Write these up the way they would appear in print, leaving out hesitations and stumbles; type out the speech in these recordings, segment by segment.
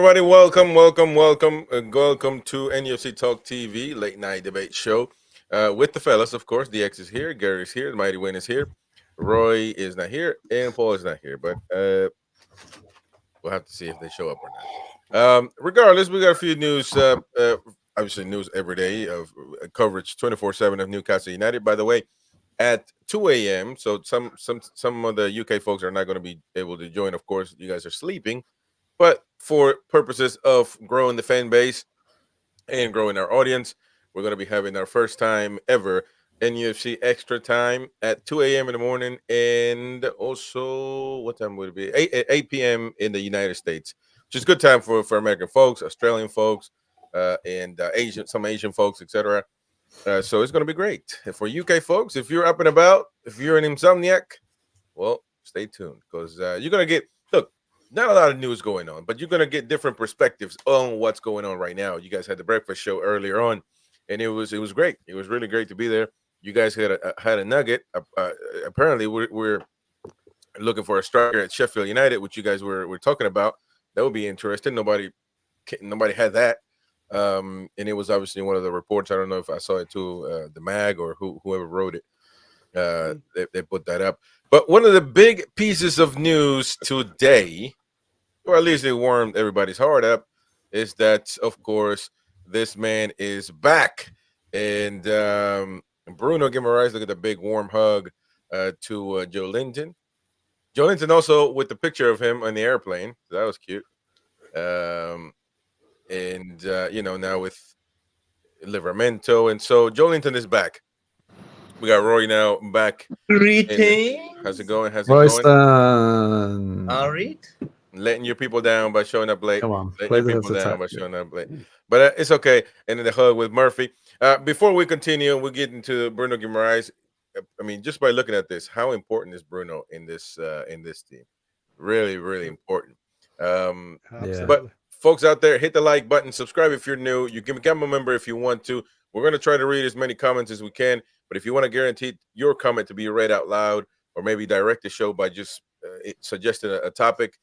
everybody. Welcome to NUFC Talk TV late night debate show with the fellas. Of course, DX is here, Gary's here, Mighty Wyn is here, Roy is not here, and Paul is not here. But we'll have to see if they show up or not. Regardless, we got a few news. Obviously, news every day of coverage 24/7 of Newcastle United. By the way, at 2 a.m. So some of the UK folks are not going to be able to join. Of course, you guys are sleeping. But for purposes of growing the fan base and growing our audience, we're going to be having our first time ever NUFC Extra Time at 2 a.m. in the morning. And also, what time would it be? 8 p.m. in the United States, which is good time for American folks, Australian folks, and some Asian folks, etc. So it's going to be great. And for UK folks, if you're up and about, if you're an insomniac, well, stay tuned because you're going to get, look, not a lot of news going on, but you're going to get different perspectives on what's going on right now. You guys had the breakfast show earlier on, and it was great. It was really great to be there. You guys had a nugget. Apparently, we're looking for a striker at Sheffield United, which you guys were talking about. That would be interesting. Nobody had that. And it was obviously one of the reports. I don't know if I saw it too, the mag or whoever wrote it. They put that up. But one of the big pieces of news today, or at least it warmed everybody's heart up, is that, of course, this man is back. And Bruno Guimaraes, look at the big warm hug to Joe Linton. Joe Linton also with the picture of him on the airplane. So that was cute. Now with Livramento. And so Joe Linton is back. We got Roy now back. Greetings. How's it going? All right. Letting your people down by showing up late. Come on. Letting your people down by showing up late. But it's okay. And then the hug with Murphy. Before we continue, we'll get into Bruno Guimaraes. I mean, just by looking at this, how important is Bruno in this team? Really, really important. But folks out there, hit the like button, subscribe if you're new. You can become a member if you want to. We're going to try to read as many comments as we can. But if you want to guarantee your comment to be read out loud, or maybe direct the show by just suggesting a topic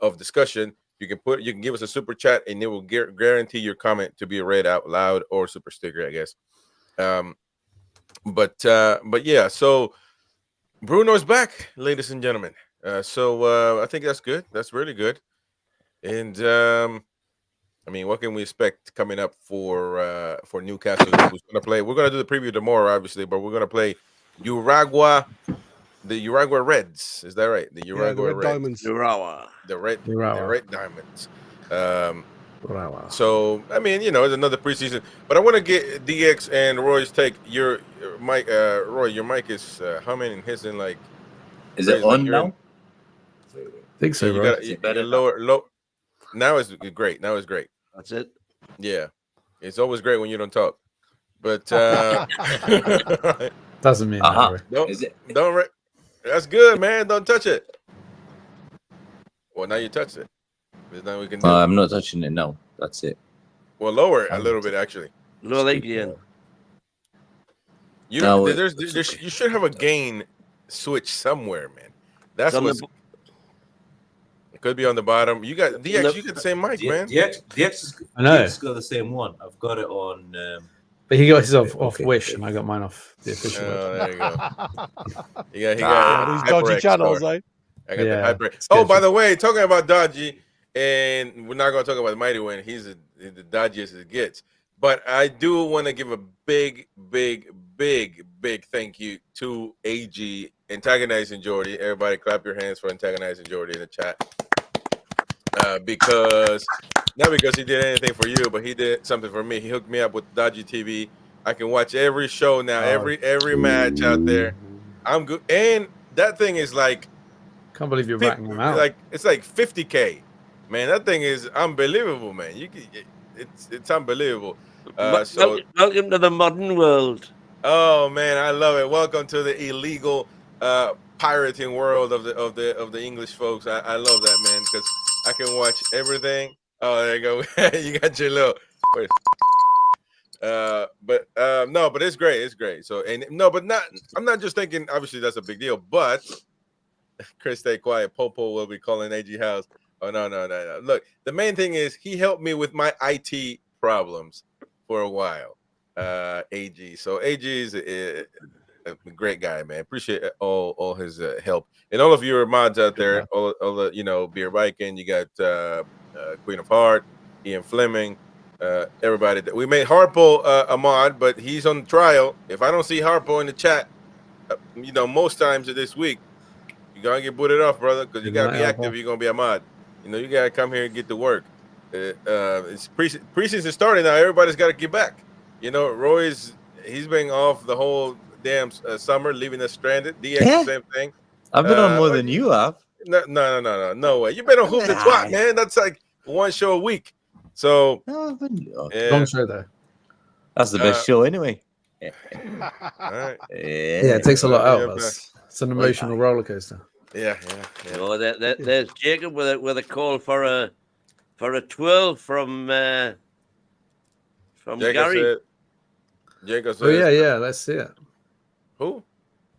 of discussion, you can give us a super chat, and it will guarantee your comment to be read out loud, or super sticker, I guess. But yeah, so Bruno's back, ladies and gentlemen. So I think that's good. That's really good. And I mean, what can we expect coming up for Newcastle? Who's going to play? We're going to do the preview tomorrow, obviously, but we're going to play the Uruguay Reds. Is that right? The Uruguay Red Reds. Diamonds. The Red Diamonds. So I mean, it's another preseason, but I want to get DX and Roy's take. Your mic, Roy, your mic is humming and hissing like. Is it on now? I think so, you bro. got low. Now it's great. Now it's great. That's it. Yeah, it's always great when you don't talk. But Doesn't mean don't. That's good, man. Don't touch it. Well, now you touched it. There's nothing we can do. I'm not touching it. No, that's it. Well, lower it a little bit, actually. No, again. You should have a gain switch somewhere, man. That's what. It could be on the bottom. You got DX. You got the same mic, man. DX I know. DX got the same one. I've got it on. But he got his off Wish, and I got mine off the official. Oh, there you go. He got these dodgy channels, eh? I got the hyper. Oh, by the way, talking about dodgy, and we're not going to talk about Mighty Wyn. He's the dodgiest it gets. But I do want to give a big thank you to AG antagonizing Jordy. Everybody, clap your hands for antagonizing Jordy in the chat. Because not because he did anything for you, but he did something for me. He hooked me up with Dodgy TV. I can watch every show now, every match out there. I'm good, and that thing is like, can't believe you're racking them out. Like it's like 50K, man. That thing is unbelievable, man. It's unbelievable. Welcome to the modern world. Oh man, I love it. Welcome to the illegal pirating world of the English folks. I love that, man, because I can watch everything. Oh, there you go. You got your little. But it's great. It's great. So I'm not just thinking. Obviously, that's a big deal. But Chris, stay quiet. Popo will be calling AG House. Oh no. Look, the main thing is he helped me with my IT problems for a while. AG. So AG is a great guy, man. Appreciate all his help. And all of your mods out there, all the Beer Viking, you got Queen of Heart, Ian Fleming, everybody. We made Harpo a mod, but he's on trial. If I don't see Harpo in the chat, most times of this week, you're gonna get booted off, brother, because you gotta be active. You're gonna be a mod. You gotta come here and get to work. It's preseason starting now. Everybody's got to get back. He's been off the whole damn summer, leaving us stranded. DX the same thing. I've been on more than you have. No way. You've been on Hoop the Twat, man. That's like one show a week. So long show though. That's the best show anyway. All right. Yeah, it takes a lot out of us. It's an emotional roller coaster. Yeah. Oh, there's Jacob with a call for a 12 from Gary. Jacob says, oh yeah, let's see it. Who?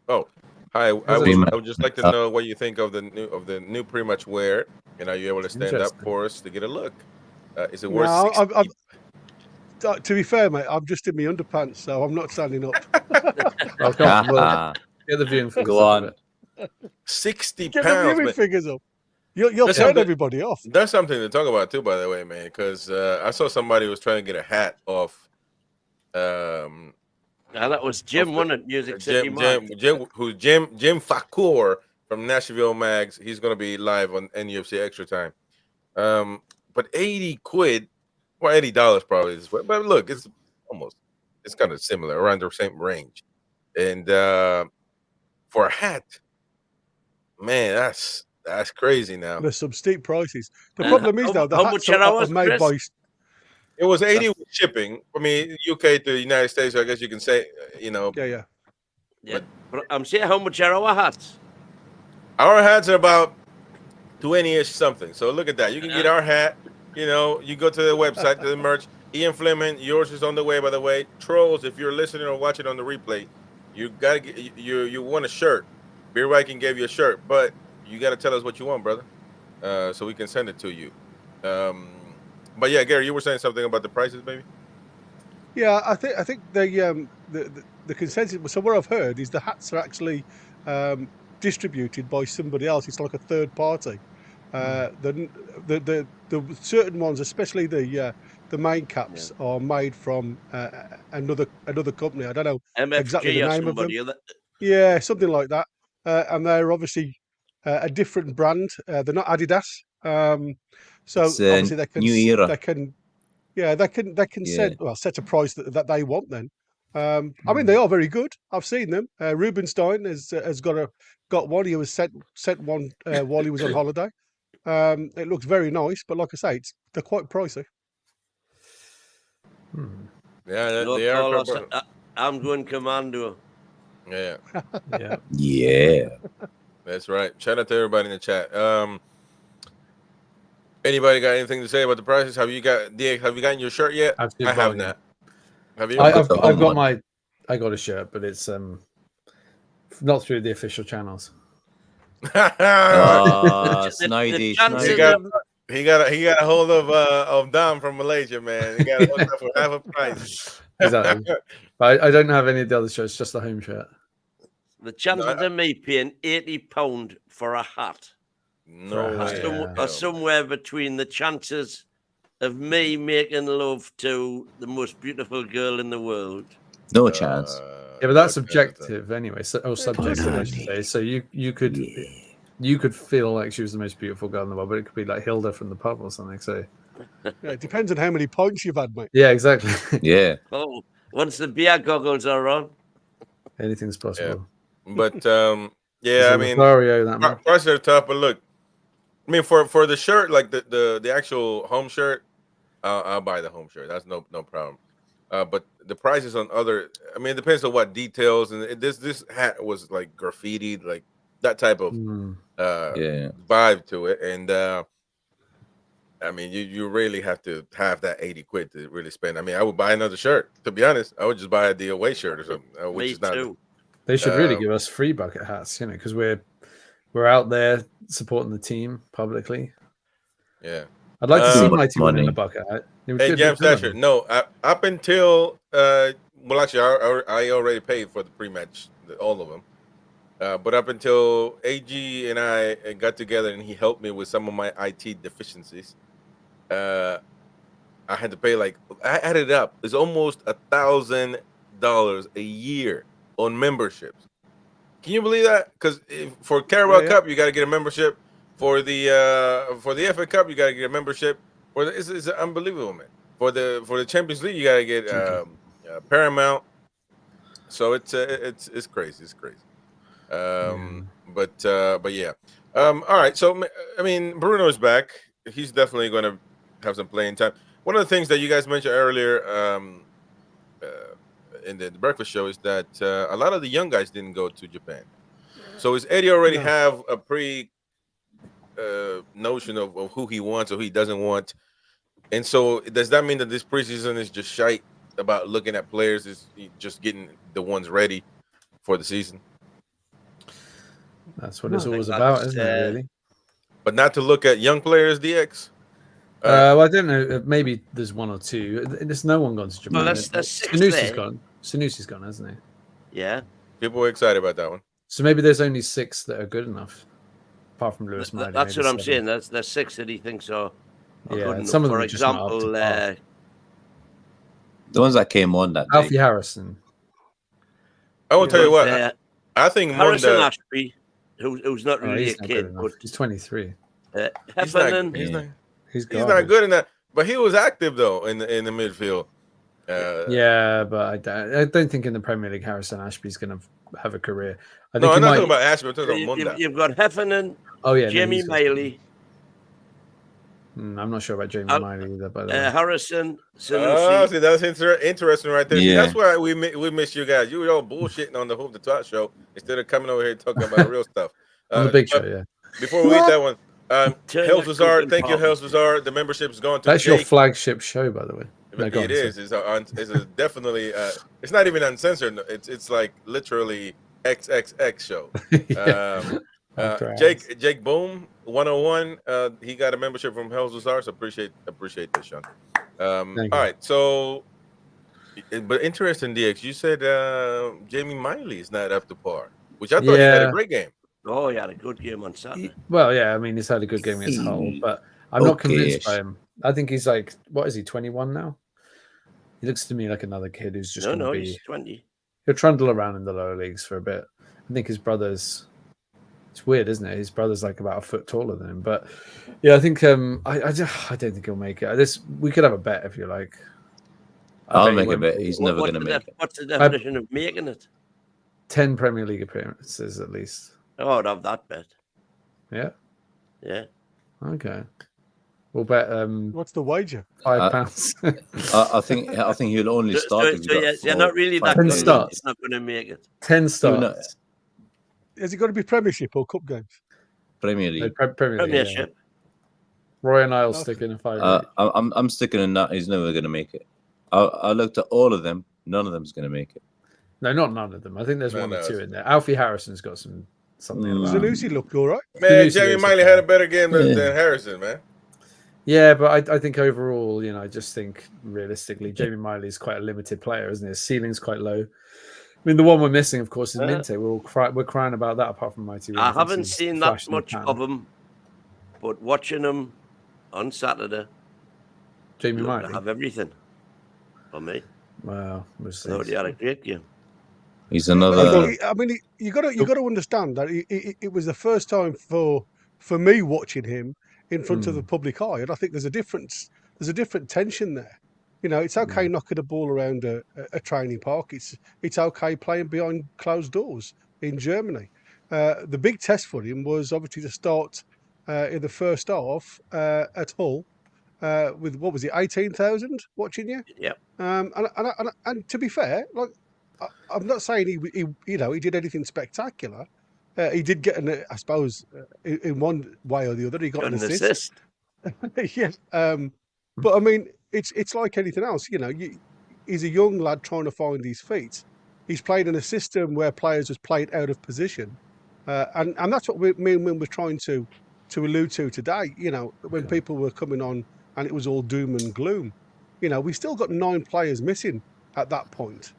Oh, hi. I would just like to know what you think of the new pretty much wear, and are you able to stand up for us to get a look? Is it worth? To be fair, mate, I'm just in my underpants, so I'm not standing up. Oh, come on, get the viewing figures. Go on. 60 Get pounds. the viewing figures up. You'll turn everybody off. That's something to talk about too, by the way, man. Because I saw somebody was trying to get a hat off. That was Jim, wasn't it? Music City Jim Fakour from Nashville Mags. He's going to be live on NUFC Extra Time. But 80 quid, well, $80 probably is. But look, it's kind of similar, around the same range. And for a hat, man, that's crazy now. There's some steep prices. The problem is now the hats are made by. It was 80 with shipping. I mean, UK to the United States, so I guess you can say, Yeah. But I'm saying, how much are our hats? Our hats are about 20-ish something. So look at that. You can get our hat. You go to the website, to the merch. Ian Fleming, yours is on the way, by the way. Trolls, if you're listening or watching on the replay, you gotta get you want a shirt. Beer Viking gave you a shirt, but you gotta tell us what you want, brother, so we can send it to you. But yeah, Gary, you were saying something about the prices, baby. Yeah, I think the consensus. So what I've heard is the hats are actually distributed by somebody else. It's like a third party. The certain ones, especially the main caps, are made from another company. I don't know exactly the name of them. Yeah, something like that. And they're obviously a different brand. They're not Adidas. So obviously they can. New era. They can set a price that they want. Then, I mean, they are very good. I've seen them. Rubenstein has got one. He was sent one while he was on holiday. It looks very nice, but like I say, they're quite pricey. Yeah, they are. I'm going commando. Yeah. Yeah. That's right. Shout out to everybody in the chat. Anybody got anything to say about the prices? Have you gotten your shirt yet? I have not. Have you? I've got a shirt, but it's not through the official channels. Snidey. He got a hold of Dom from Malaysia, man. He got a hold of for half a price. Exactly. But I don't have any of the other shirts, just the home shirt. The chances of me paying £80 for a hat are somewhere between the chances of me making love to the most beautiful girl in the world. No chance. Yeah, but that's subjective anyway. Subjective, I should say. So you could feel like she was the most beautiful girl in the world, but it could be like Hilda from the pub or something. So it depends on how many points you've had, mate. Yeah, exactly. Yeah. Oh, once the beer goggles are on, anything's possible. Yeah. But I mean, prices are tough. But look, I mean, for the shirt, like the actual home shirt, I'll buy the home shirt. That's no problem. But the prices on other, I mean, it depends on what details. And this hat was like graffitied, like that type of vibe to it. And I mean, you really have to have that 80 quid to really spend. I mean, I would buy another shirt. To be honest, I would just buy the away shirt or something. Which is not. Too. They should really give us free bucket hats, because we're out there supporting the team publicly. Yeah. I'd like to see much Mighty Wyn in money. the bucket. It was Hey, good Jam with Fulham. Stasher, no, up until well, actually, I already paid for the pre-match, all of them. But up until AG and I got together and he helped me with some of my IT deficiencies, I had to pay I added up. It's almost $1,000 a year on memberships. Can you believe that? Because for Carabao Cup, you got to get a membership. For the FA Cup, you got to get a membership. It's unbelievable, man. For the Champions League, you got to get Paramount. So it's crazy. It's crazy. But yeah. All right. So I mean, Bruno is back. He's definitely going to have some playing time. One of the things that you guys mentioned earlier in the breakfast show is that a lot of the young guys didn't go to Japan. So is Eddie already have a notion of who he wants or who he doesn't want? And so does that mean that this preseason is just shite about looking at players, is just getting the ones ready for the season? That's what it's always about, isn't it, really? But not to look at young players, DX? Well, I don't know. Maybe there's one or two. There's no one gone to Japan. Well, that's six Sanusi's gone. Sanusi's gone, hasn't he? Yeah. People were excited about that one. So maybe there's only 6 that are good enough, apart from Lewis Miley. That's what I'm saying. There's 6 that he thinks are good enough. Some of them for are just not up to example, par. The ones that came on that day. Alfie Harrison. I will tell you what. I think Harrison Ashby, who's not really a not kid, but he's 23. He's not good in that. But he was active though in the midfield. Yeah, but I don't think in the Premier League Harrison Ashby's going to have a career. I'm not talking about Ashby. I'm talking about Munda. You've got Heffernan. Jamie Miley. I'm not sure about Jamie Miley either. But Harrison. Oh, see, that's interesting right there. Yeah. See, that's why we miss you guys. You were all bullshitting on the Hoop the Talk show instead of coming over here talking about real stuff. On the big show, yeah. Before we eat that one, Hell's Bazaar, thank you, Hell's Bazaar. The membership's going to That's your flagship show, by the way. No, it is. It's definitely. It's not even uncensored. It's like literally XXX show. Jake Boom 101. He got a membership from Hell's Bazaar, so appreciate that, Sean. All right, so but interesting, DX. You said Jamie Miley is not up to par, which I thought he had a great game. Oh, he had a good game on Saturday. Well, yeah, I mean, he's had a good game against Hull, but I'm not convinced by him. I think he's like, what is he, 21 now? He looks to me like another kid who's just going to be... he's 20. He'll trundle around in the lower leagues for a bit. I think his brother's... It's weird, isn't it? His brother's like about a foot taller than him. But yeah, I think I don't think he'll make it. We could have a bet if you like. I'll make a bet. He's never going to make it. What's the definition of making it? 10 Premier League appearances at least. Oh, I'd have that bet. Yeah. Yeah. Okay. We'll bet. What's the wager? £5. I think he'll only start. You're not really that good. It's not going to make it. 10 starts. Has it got to be Premiership or Cup games? Premier League. Premiership. Yeah. Roy and I'll stick in a 5. I'm sticking in that. He's never going to make it. I looked at all of them. None of them's going to make it. No, not none of them. I think there's one or two in there. Alfie Harrison's got something. Sanusi looked all right. Man, Jamie Miley had a better game than Harrison, man. Yeah, but I think overall, I just think realistically, Jamie Miley is quite a limited player, isn't he? His ceiling's quite low. I mean, the one we're missing, of course, is Minte. We're crying about that, apart from Mighty Wyn. I haven't seen that much of him, but watching him on Saturday, Jamie Miley have everything for me. Wow, we'll see. I thought he had a great game. He's another. I mean, you got to understand that it was the first time for me watching him in front of the public eye, and I think there's a difference. There's a different tension there. It's okay knocking a ball around a training park. It's okay playing behind closed doors in Germany. The big test for him was obviously to start in the first half at Hull with 18,000 watching you. Yeah. And to be fair, like I'm not saying he did anything spectacular. He did get I suppose in one way or the other he got an assist. Yes. But I mean, it's like anything else. He's a young lad trying to find his feet. He's played in a system where players just played out of position, and that's what me and Wyn was trying to to allude to today. You know, when people were coming on and it was all doom and gloom. You know, we still got 9 players missing at that point.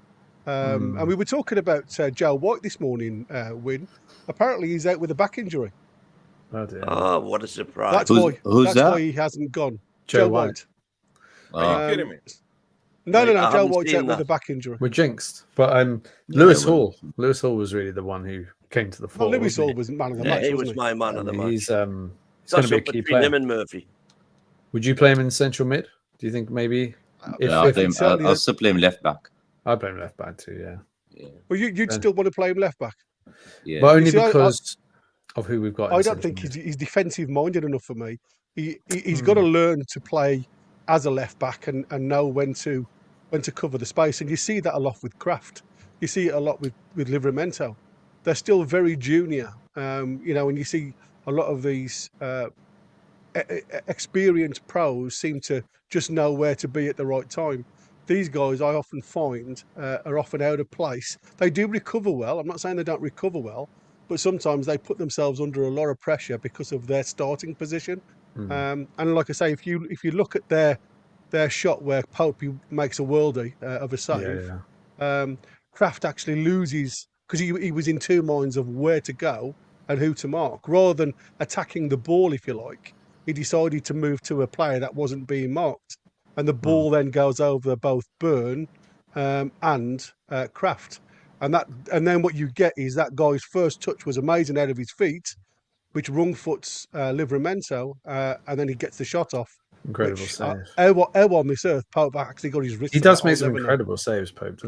And we were talking about Joe White this morning, Wyn. Apparently he's out with a back injury. Oh, what a surprise. That's why he hasn't gone. Joe White. Are you kidding me? No. Joe White's out with a back injury. We're jinxed. But Lewis Hall was really the one who came to the fore. Well, Lewis Hall was man of the match. He was my man of the match. He's going to be a key player. Him and Murphy. Would you play him in central mid? Do you think maybe? I'll still play him left back. I'd play him left back too. Yeah. Well, you'd still want to play him left back. Yeah, but only because of who we've got. I don't think he's defensive minded enough for me. He's got to learn to play as a left back and know when to cover the space. And you see that a lot with Kraft. You see it a lot with Livramento. They're still very junior. You know, and you see a lot of these experienced pros seem to just know where to be at the right time. These guys, I often find, are often out of place. They do recover well. I'm not saying they don't recover well, but sometimes they put themselves under a lot of pressure because of their starting position. And like I say, if you look at their shot where Pope makes a worldie of a save, Kraft actually loses because he was in 2 minds of where to go and who to mark. Rather than attacking the ball, if you like, he decided to move to a player that wasn't being marked. And the ball then goes over both Byrne and Kraft. And then what you get is that guy's first touch was amazing out of his feet, which wrong-foots Livramento, and then he gets the shot off. Incredible save. How on this earth, Pope actually got his wrist. He does make some incredible saves, Pope.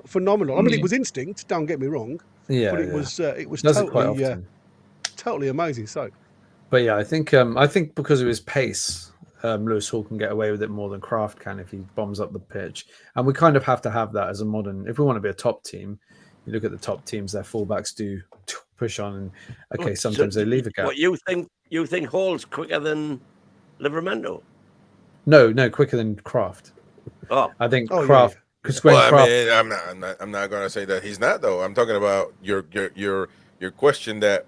Phenomenal. I mean, it was instinct. Don't get me wrong. Yeah, but it was totally amazing. So, but yeah, I think because of his pace, Lewis Hall can get away with it more than Kraft can if he bombs up the pitch. And we kind of have to have that as a modern. If we want to be a top team, you look at the top teams, their fullbacks do push on, and sometimes they leave a gap. What you think Hall's quicker than Livramento? No, quicker than Kraft. Oh, I think Kraft. Because I'm not going to say that he's not though. I'm talking about your question that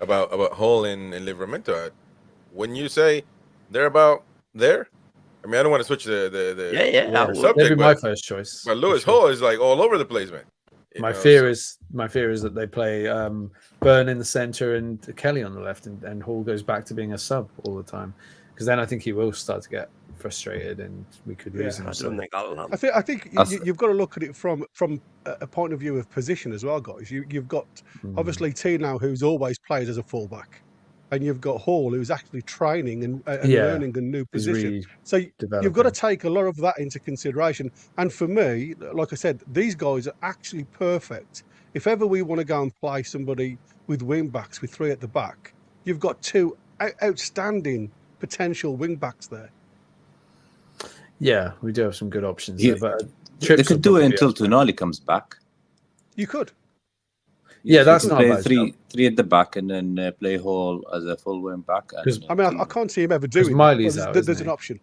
about Hall and Livramento. When you say they're about there, I mean I don't want to switch the subject. That'd be my first choice. But Lewis Hall is like all over the place, man. My fear is that they play Byrne in the center and Kelly on the left, and Hall goes back to being a sub all the time. Because then I think he will start to get frustrated, and we could lose him. I think you've got to look at it from a point of view of position as well, guys. You've got obviously Tino, who's always played as a fullback, and you've got Hall, who's actually training and learning a new position. So you've got to take a lot of that into consideration. And for me, like I said, these guys are actually perfect. If ever we want to go and play somebody with wing backs with 3 at the back, you've got 2 outstanding potential wing backs there. Yeah, we do have some good options there, but they could do it until Tonali comes back. You could. Yeah, that's not play bad. three at the back and then play Hall as a full wing back. I mean, I can't see him ever doing Miley's that. out, There's an option.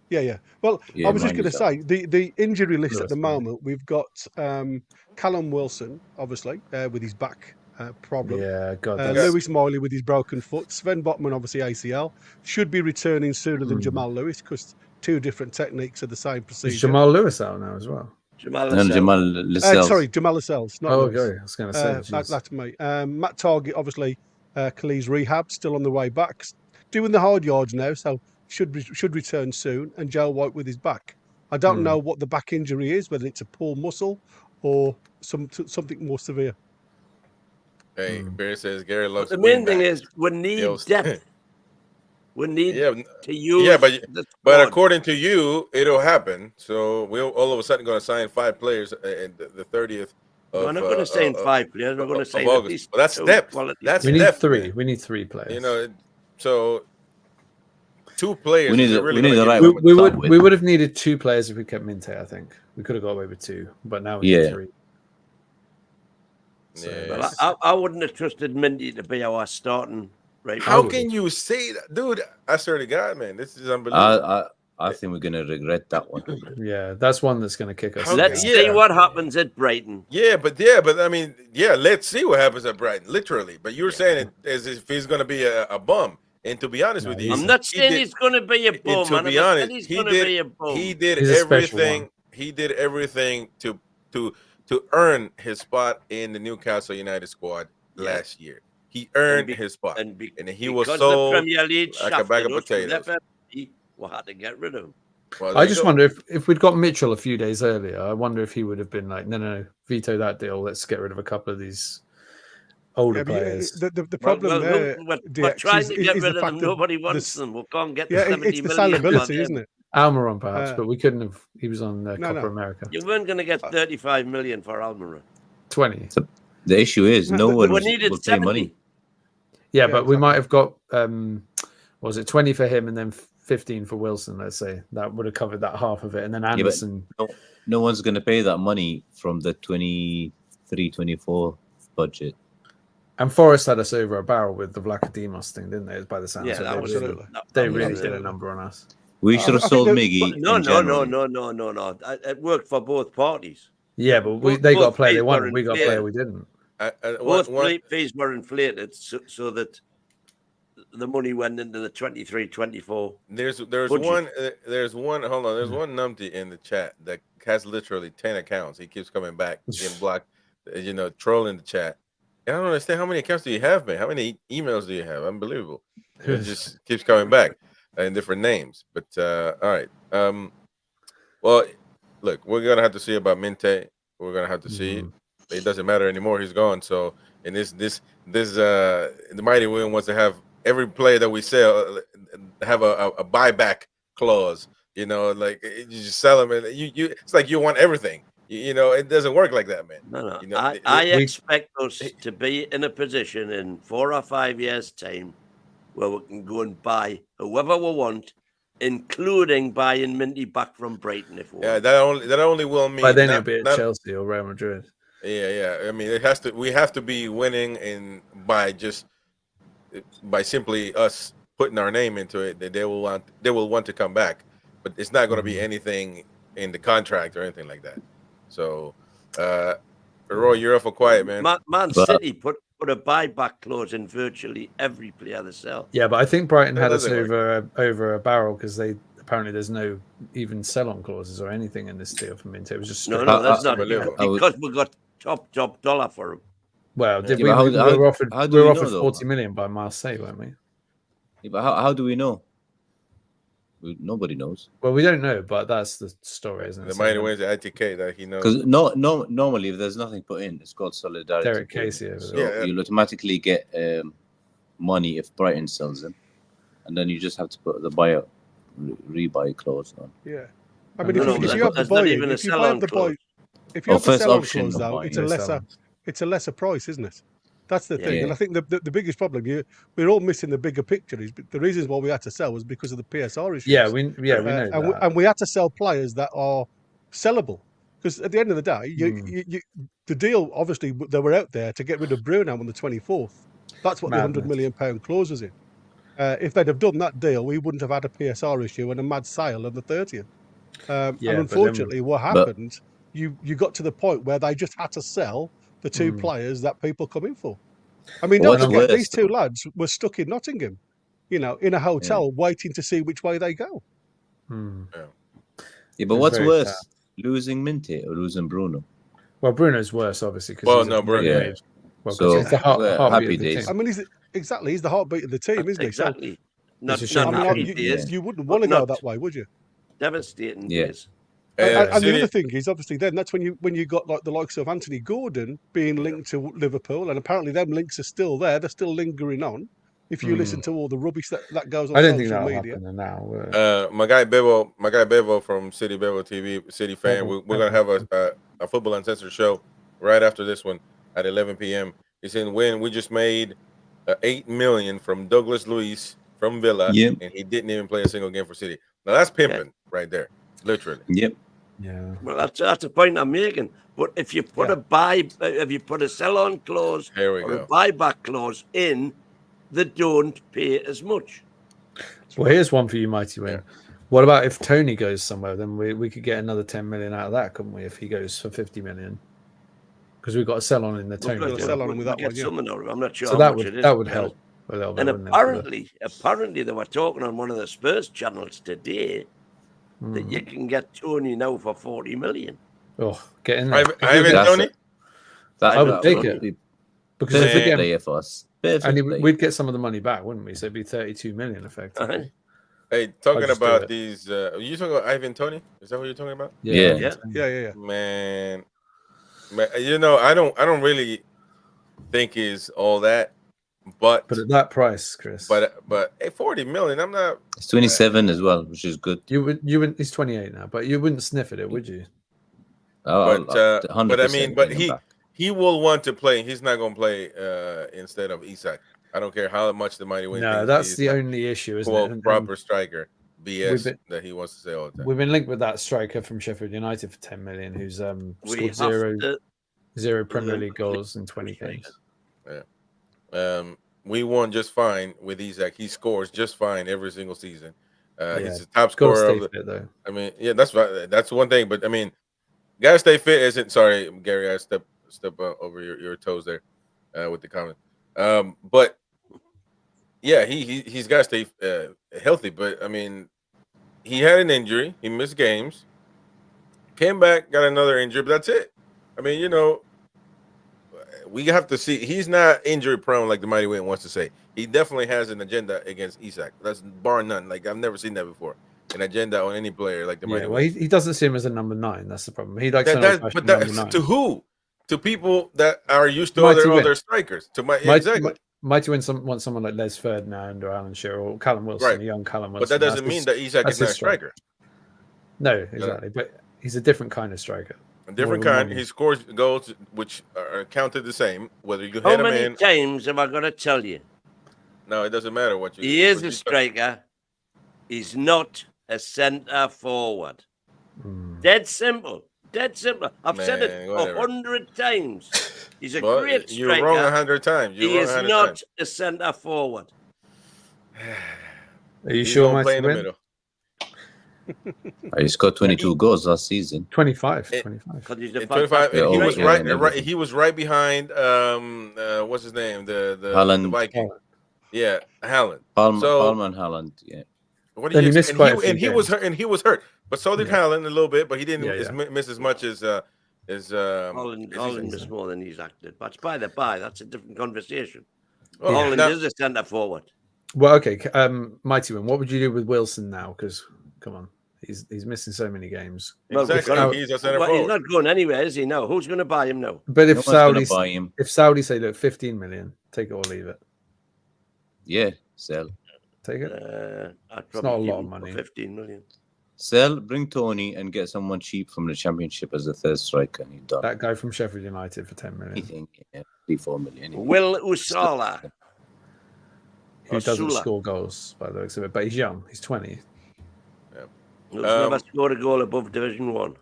Yeah. Well, I was just going to say the injury list at the moment. We've got Callum Wilson, obviously, with his back problem. Yeah, God. Lewis Miley with his broken foot. Sven Botman, obviously ACL, should be returning sooner than Jamal Lewis because 2 different techniques of the same procedure. Is Jamal Lewis out now as well? Jamal Lascelles. Sorry, Jamal Lascelles. Okay. I was going to say that's me. Matt Target, obviously, Khalil's rehab, still on the way back, doing the hard yards now, so should return soon. And Joe White with his back. I don't know what the back injury is, whether it's a pull muscle or something more severe. Hey, Bear says Gary loves. The main thing is we need depth. We need to use. Yeah, but according to you, it'll happen. So we're all of a sudden going to sign 5 players in the 30th. We're not going to sign 5 players. We're going to sign at least. Well, that's depth. We need 3. We need 3 players. You know, so 2 players. We need the right. We would have needed 2 players if we kept Minte. I think we could have got away with 2, but now we need 3. So I wouldn't have trusted Minty to be our starting. Right. How can you say that, dude? I swear to God, man, this is unbelievable. I think we're going to regret that one. Yeah, that's one that's going to kick us. Let's see what happens at Brighton. But I mean, let's see what happens at Brighton, literally. But you're saying it as if he's going to be a bum. And to be honest with you, I'm not saying he's going to be a bum. To be honest, he did everything. He did everything to earn his spot in the Newcastle United squad last year. He earned his spot, and he was sold the Premier League like a bag of potatoes. We'll have to get rid of him. Well, I just wonder if we'd got Mitchell a few days earlier, I wonder if he would have been like, no, veto that deal. Let's get rid of a couple of these older players. The problem we're trying to get rid of them. Nobody wants them. We can't get the 70 it's the million. salability, isn't it? Almiron, perhaps, but we couldn't have. He was on Copa America. You weren't going to get 35 million for Almiron. 20. So the issue is no one will pay money. Yeah, but we might have got, was it 20 for him and then 15 for Wilson, let's say. That would have covered that half of it. And then Anderson. No one's going to pay that money from the 23-24 budget. And Forest had us over a barrel with the Vlachodimos thing, didn't they? By the sounds of it. Absolutely. They really did a number on us. We should have sold Miggy. No. It worked for both parties. Yeah, but they got a player they wanted. We got a player we didn't. Both fees were inflated so that the money went into the 23-24. There's one. There's one numpty in the chat that has literally 10 accounts. He keeps coming back getting blocked, trolling the chat. I don't understand, how many accounts do you have, man? How many emails do you have? Unbelievable. It just keeps coming back in different names. But all right. Well, look, we're gonna have to see about Minte. We're gonna have to see. It doesn't matter anymore. He's gone. So, and the Mighty Wyn wants to have every player that we sell have a buyback clause. Like you just sell them, and it's like you want everything. It doesn't work like that, man. No. I expect us to be in a position in 4 or 5 years' time where we can go and buy whoever we want, including buying Minty back from Brighton if we want. That only will mean. But then it'll be at Chelsea or Real Madrid. Yeah. I mean, we have to be winning, and by simply us putting our name into it, that they will want to come back. But it's not going to be anything in the contract or anything like that. So, Roy, you're awful quiet, man. Man City put a buyback clause in virtually every player they sell. Yeah, but I think Brighton had us over a barrel because apparently there's no even sell-on clauses or anything in this deal for Minte. It was just no, that's not because we got top dollar for him. Well, we were offered 40 million by Marseille, weren't we? Yeah, but how do we know? Nobody knows. Well, we don't know, but that's the story, isn't it? The Mighty Wyn's ITK that he knows. Because normally, if there's nothing put in, it's called solidarity. Derek Casey over there. So you'll automatically get money if Brighton sells them, and then you just have to put the rebuy clause on. Yeah, I mean, if you have the buy-in, if you have the sell-on clause, though, it's a lesser price, isn't it? That's the thing, and I think the biggest problem we're all missing the bigger picture. Is the reasons why we had to sell was because of the PSR issues. Yeah, we know that. And we had to sell players that are sellable, because at the end of the day, the deal obviously they were out there to get rid of Bruno on the 24th. That's what the £100 million clause was in. If they'd have done that deal, we wouldn't have had a PSR issue and a mad sale on the 30th. And unfortunately, what happened, you got to the point where they just had to sell the two players that people come in for. I mean, don't forget, these two lads were stuck in Nottingham, in a hotel waiting to see which way they go. Yeah, but what's worse, losing Minte or losing Bruno? Well, Bruno's worse, obviously. Bruno. Yeah. So it's the heartbeat of the team. I mean, he's the heartbeat of the team, isn't he? Exactly. So, you wouldn't want to go that way, would you? Devastating. Yes. And the other thing is, obviously, then that's when you got like the likes of Anthony Gordon being linked to Liverpool, and apparently them links are still there. They're still lingering on. If you listen to all the rubbish that goes on social media. Now. My guy Bevo from City Bevo TV, City fan. We're gonna have a Football Uncensored show right after this one at 11 p.m. He's saying we just made $8 million from Douglas Luiz from Villa, and he didn't even play a single game for City. Now that's pimping right there, literally. Yep. Yeah. Well, that's a point I'm making. But if you put a sell-on clause or a buyback clause in, they don't pay as much. Well, here's one for you, Mighty Wyn. What about if Tony goes somewhere? Then we could get another 10 million out of that, couldn't we? If he goes for 50 million, because we've got to sell on in the Tony. got to sell on him with that one, yeah. Something out of it. I'm not sure So how that much would it is. that would help a little bit. And apparently, they were talking on one of the Spurs channels today that you can get Tony now for 40 million. Oh, get in there. Ivan Tony? I would take it. Because if we get player for us. and we'd get some of the money back, wouldn't we? So it'd be 32 million effectively. Hey, talking about these, are you talking about Ivan Tony? Is that what you're talking about? Yeah. Man, you know, I don't really think is all that, but at that price, Chris. But hey, 40 million, I'm not. It's 27 as well, which is good. You wouldn't. He's 28 now, but you wouldn't sniff at it, would you? But I mean, but he will want to play. He's not going to play instead of Isak. I don't care how much the Mighty Wyn. No, that's the only issue, isn't it? Proper striker. BS that he wants to say all the time. We've been linked with that striker from Sheffield United for 10 million, who's scored zero Premier League goals in 20 games. Yeah. We won just fine with Isak. He scores just fine every single season. He's the top scorer of the, though. I mean, yeah, that's right. That's one thing. But I mean, gotta stay fit. Isn't sorry, Gary. I step over your toes there with the comment. But yeah, he's got to stay healthy. But I mean, he had an injury. He missed games. Came back, got another injury. But that's it. I mean, you know, we have to see. He's not injury prone like the Mighty Wyn wants to say. He definitely has an agenda against Isak. That's bar none. Like I've never seen that before. An agenda on any player like the Mighty Wyn. Well, he doesn't see him as a number 9. That's the problem. He likes but that's to who? To people that are used to other strikers. To exactly. Mighty Wyn wants someone like Les Ferdinand or Alan Shearer or Callum Wilson, a young Callum Wilson. But that doesn't mean that Isak is not a striker. No, exactly. But he's a different kind of striker. A different kind. He scores goals which are counted the same. Whether you how many times have I got to tell you? No, it doesn't matter what you. He is a striker. He's not a centre forward. Dead simple. Dead simple. I've said it 100 times. He's a great striker. You're wrong 100 times. He is not a centre forward. Are you sure, Mighty Wyn? He scored 22 goals last season. 25. 25. He was right behind. What's his name? The Viking. Yeah, Haaland. Palmer and Haaland. Yeah. What do you missed he was hurt. And he was hurt. But so did Haaland a little bit. But he didn't miss as much as Haaland missed more than he's acted. But by the by, that's a different conversation. Haaland is a centre forward. Well, okay, Mighty Wyn, what would you do with Wilson now? Because come on, he's missing so many games. Exactly. He's a centre forward. He's not going anywhere, is he? No. Who's going to buy him now? But if Saudi say, look, 15 million, take it or leave it. Yeah, sell. Take it. It's not a lot of money. 15 million. Sell, bring Tony, and get someone cheap from the Championship as a third striker, and you're done. That guy from Sheffield United for 10 million. I think 3-4 million. Will Usala. Who doesn't score goals by the looks of it, but he's young. He's 20. Yeah. He's never scored a goal above Division 1.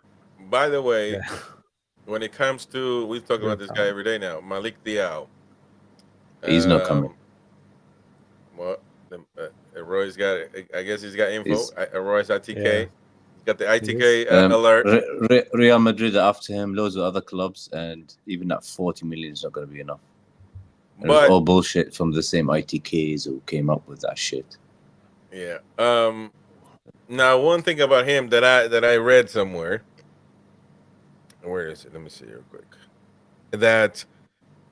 By the way, when it comes to, we talk about this guy every day now, Malik Diaw. He's not coming. Well, Roy's got, I guess he's got info. Roy's ITK. Yeah. He's got the ITK alert. Real Madrid are after him, loads of other clubs, and even that 40 million is not going to be enough. But all bullshit from the same ITKs who came up with that shit. Yeah. Now, one thing about him that I read somewhere. Where is it? Let me see real quick. That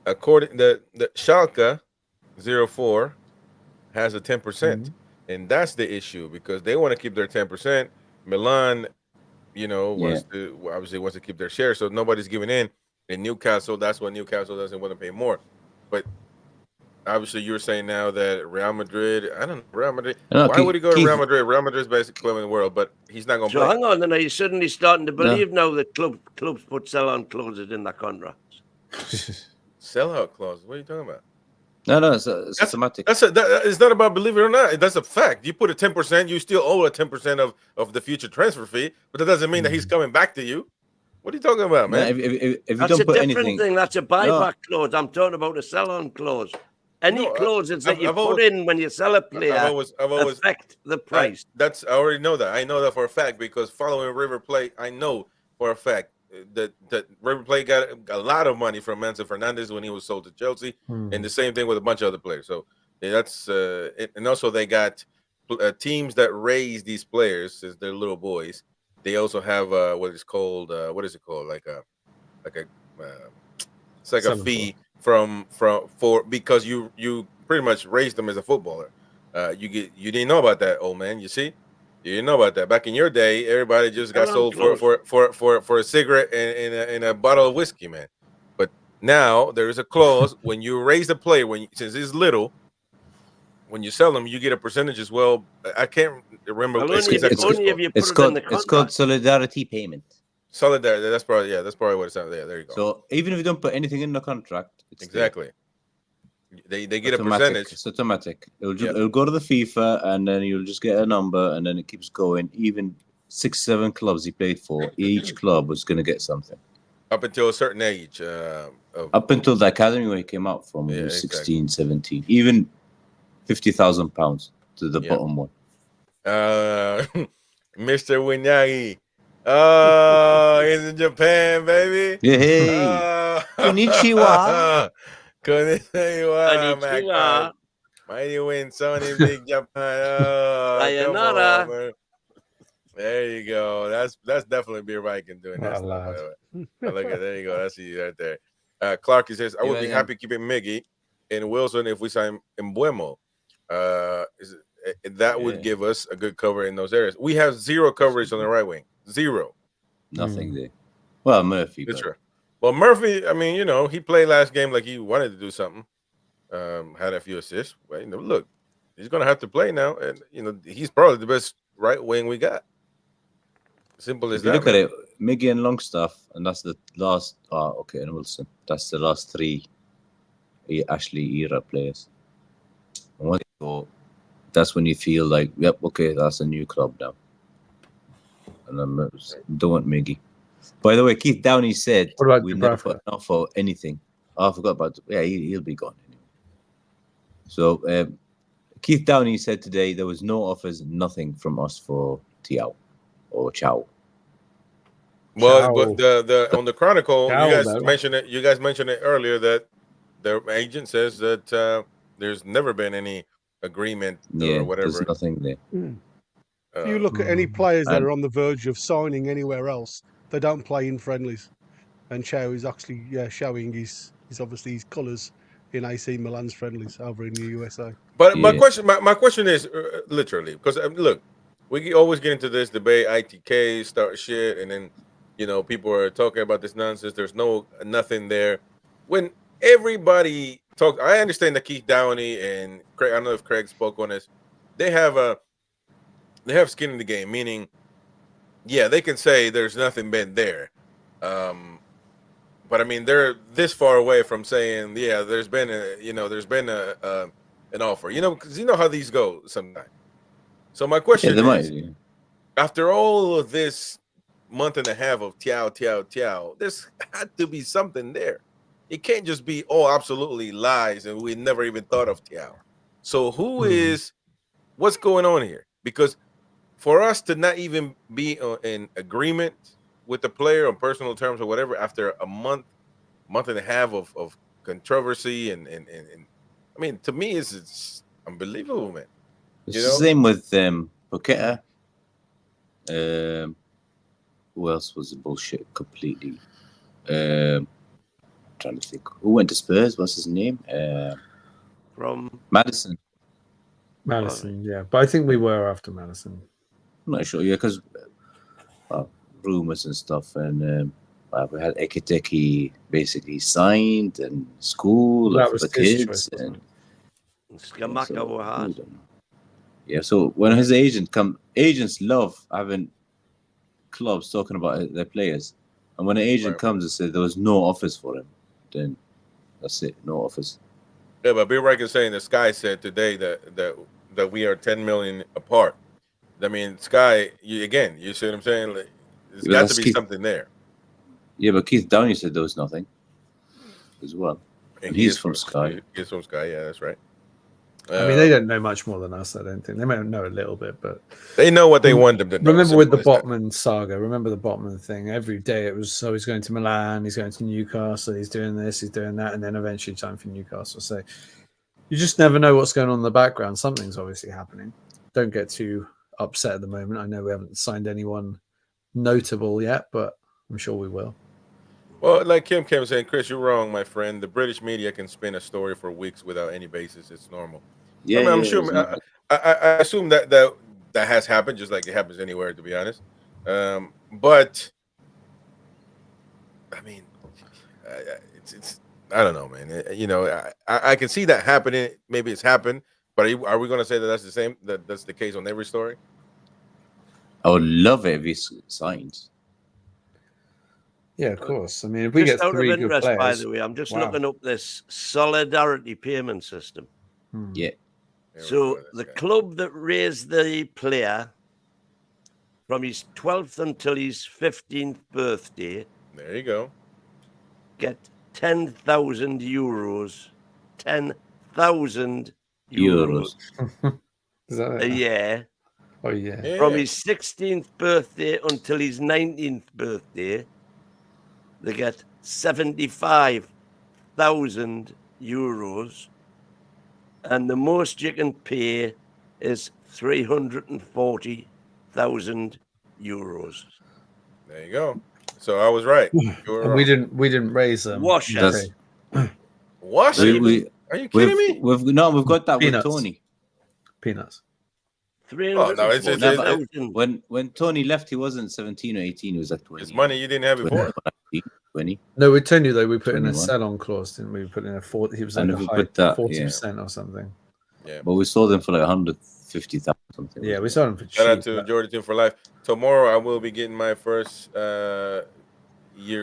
according the Schalke 04 has a 10%, and that's the issue because they want to keep their 10%. Milan, wants to keep their share, so nobody's giving in. In Newcastle, that's what Newcastle doesn't want to pay more. But obviously, you're saying now that Real Madrid, I don't know, Real Madrid. Why would he go to Real Madrid? Real Madrid's the best club in the world, but he's not going to play. So hang on, then are you suddenly starting to believe now that clubs put sell-on clauses in their contracts? Sell-out clauses? What are you talking about? No, it's systematic. It's not about believe it or not. That's a fact. You put a 10%, you still owe a 10% of the future transfer fee, but that doesn't mean that he's coming back to you. What are you talking about, man? If you that's don't a put different anything, thing. That's a buyback clause. I'm talking about a sell-on clause. Any clauses that you put in when you sell a player affect the price. I already know that. I know that for a fact because following River Plate, I know for a fact that River Plate got a lot of money from Enzo Fernandez when he was sold to Chelsea, and the same thing with a bunch of other players. So that's and also they got teams that raise these players as they're little boys. They also have what is it called? Like a it's like a fee because you pretty much raised them as a footballer. You didn't know about that, old man. You see, you didn't know about that. Back in your day, everybody just got sold for a cigarette and a bottle of whiskey, man. But now there is a clause when you raise the player since he's little. When you sell them, you get a percentage as well. I can't remember. It's called solidarity payment. Solidarity. That's probably what it sounds. Yeah, there you go. So even if you don't put anything in the contract, exactly, they get a percentage. It's automatic. It'll go to the FIFA, and then you'll just get a number, and then it keeps going. Even 6-7 clubs he played for, each club was going to get something up until a certain age. Up until the academy where he came out from, he was 16, 17, even £50,000 to the bottom one. Mr. Winyagi. Oh, he's in Japan, baby. Hey. Konnichiwa. Konnichiwa. Mighty Wyn, Sony, Big Japan. Oh, sayonara. There you go. That's definitely Beer Viking doing that stuff, by the way. Look at there you go. That's you right there. Clark, he says, I would be happy keeping Miggy and Wilson if we sign Mbuemo. That would give us a good cover in those areas. We have zero coverage on the right wing. Zero. Nothing there. Well, Murphy. That's right. Well, Murphy, I mean, he played last game like he wanted to do something. Had a few assists. But, look, he's going to have to play now. And, he's probably the best right wing we got. Simple as that. Look at it. Miggy and Longstaff, and that's the last. And Wilson. That's the last 3 Ashley era players. And once you go, that's when you feel like, yep, okay, that's a new club now. And I don't want Miggy. By the way, Keith Downey said we never put enough for anything. Oh, I forgot about. He'll be gone anyway. So Keith Downey said today there was no offers, nothing from us for Tiao or Chow. Well, but on the Chronicle, you guys mentioned it earlier that the agent says that there's never been any agreement or whatever. There's nothing there. If you look at any players that are on the verge of signing anywhere else, they don't play in friendlies. And Chow is actually showing his colours in AC Milan's friendlies over in the USA. But my question is literally because look, we always get into this debate, ITK start shit, and then people are talking about this nonsense. There's nothing there. When everybody talk, I understand that Keith Downey and Craig. I don't know if Craig spoke on this. They have skin in the game, meaning, they can say there's nothing been there. But I mean, they're this far away from saying, there's been an offer, because you know how these go sometimes. So my question is, after all of this month and a half of Tiao, there's had to be something there. It can't just be absolutely lies, and we never even thought of Tiao. So what's going on here? Because for us to not even be in agreement with the player on personal terms or whatever after a month and a half of controversy and I mean, to me it's unbelievable, man. It's the same with Paqueta. Who else was the bullshit completely? I'm trying to think. Who went to Spurs? What's his name? From Madison. Yeah. But I think we were after Madison. I'm not sure, because rumours and stuff, and we had Ekiteki basically signed and school for the kids. So when his agents love having clubs talking about their players, and when an agent comes and says there was no offers for him, then that's it, no offers. Yeah, but Bill Reich is saying that Sky said today that we are 10 million apart. I mean, Sky, you see what I'm saying? Like, there's got to be something there. Yeah, but Keith Downey said there was nothing as well. And he's from Sky. He's from Sky. Yeah, that's right. I mean, they don't know much more than us. I don't think they might know a little bit, but they know what they want them to know. Remember with the Botman saga? Remember the Botman thing? Every day it was, so he's going to Milan, he's going to Newcastle, he's doing this, he's doing that, and then eventually time for Newcastle. So you just never know what's going on in the background. Something's obviously happening. Don't get too upset at the moment. I know we haven't signed anyone notable yet, but I'm sure we will. Well, like Kim was saying, Chris, you're wrong, my friend. The British media can spin a story for weeks without any basis. It's normal. Yeah, I mean, I'm sure. I assume that has happened, just like it happens anywhere, to be honest. But I mean, it's I don't know, man. You know, I can see that happening. Maybe it's happened, but are we going to say that that's the same? That's the case on every story? I would love it if he signs. Yeah, of course. I mean, if we get 3 good players, by the way, I'm just looking up this solidarity payment system. Yeah. So the club that raised the player from his 12th until his 15th birthday, there you go, get 10,000 euros. 10,000 euros. Is that a year. Oh, yeah. From his 16th birthday until his 19th birthday, they get 75,000 euros. And the most you can pay is 340,000 euros. There you go. So I was right. And we didn't raise them. Wash us. Wash it? Are you kidding me? We've got that Peanuts. with Tony. Peanuts. When Tony left, he wasn't 17 or 18. He was like 20. It's money you didn't have before. 20. No, with Tony though, we put in a sell-on clause, didn't we? We put in a 40. He was like 40% or something. Yeah, but we sold them for like 150,000 something. Yeah, we sold them for cheap. Shout out to Jordan Team for Life. Tomorrow I will be getting my first year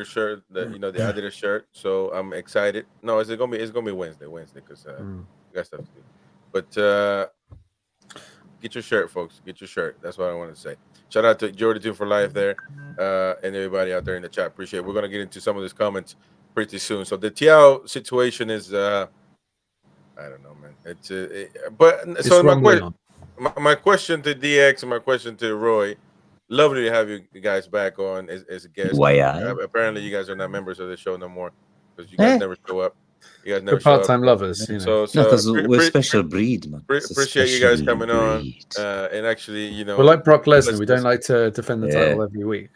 shirt, the Adidas shirt. So I'm excited. No, it's gonna be Wednesday because we got stuff to do. But get your shirt, folks. Get your shirt. That's what I want to say. Shout out to Jordan Team for Life there, and everybody out there in the chat. Appreciate it. We're gonna get into some of these comments pretty soon. So the Tiao situation is I don't know, man. My question to DX and my question to Roy. Lovely to have you guys back on as a guest. Apparently, you guys are not members of the show no more because you guys never show up. You guys never we're part-time lovers. You know. So we're special breed, man. Appreciate you guys coming on. And actually, we're like Brock Lesnar. We don't like to defend the title every week.